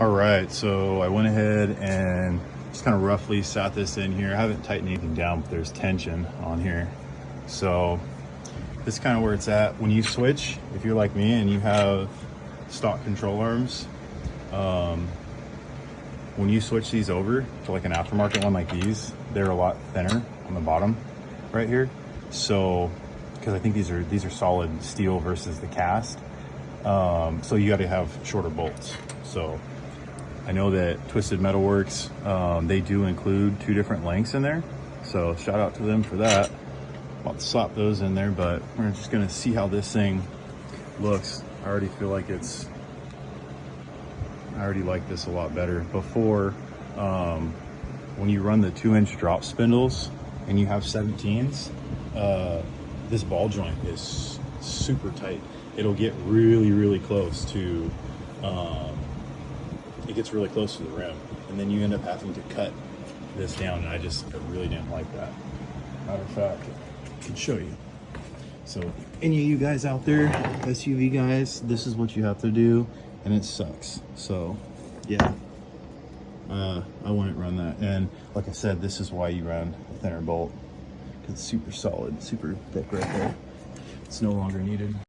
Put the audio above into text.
All right, so I went ahead and just kind of roughly sat this in here. I haven't tightened anything down, but there's tension on here. So this is kind of where it's at. When you switch, if you're like me and you have stock control arms, when you switch these over to like an aftermarket one like these, they're a lot thinner on the bottom right here. So, because I think these are solid steel versus the cast. So you got to have shorter bolts. So I know that Twisted Metalworks, they do include 2 different lengths in there. So shout out to them for that. About to slap those in there, but we're just gonna see how this thing looks. I already feel like I already like this a lot better. Before, when you run the 2-inch drop spindles and you have 17s, this ball joint is super tight. It'll get really close to, it gets really close to the rim, and then you end up having to cut this down, and I really didn't like that. Matter of fact, I can show you. So any of you guys out there, SUV guys, this is what you have to do, and it sucks. So yeah, I wouldn't run that. And like I said, this is why you run a thinner bolt, because it's super solid, super thick right there. It's no longer needed.